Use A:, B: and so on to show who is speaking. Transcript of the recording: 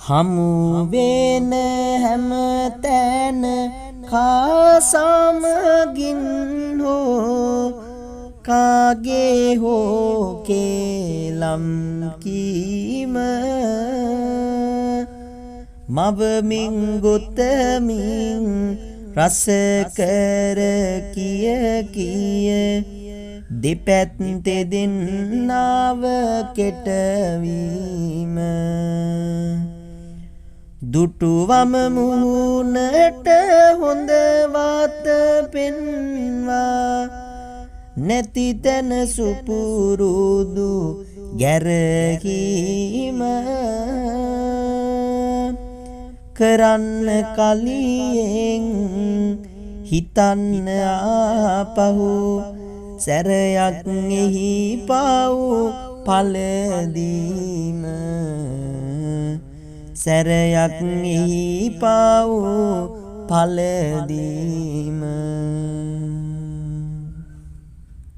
A: හමු වෙන හැම තැන කා සමගින් හෝ කාගේ හෝ කේලම් කීම මවමින් ගොතමින් රස කර කිය කිය දෙපැත්තේ දෙන්නාව කෙටවීම දුටුවම මුහුණට හොඳ වාත පෙන්වා නැති තැන සුපුරුදු ගැරහීම කරන්න කලියෙන් හිතන්න ආපහු සැරයක් එහි පව් පලදීම සැරයක් එහි පව් පලදීම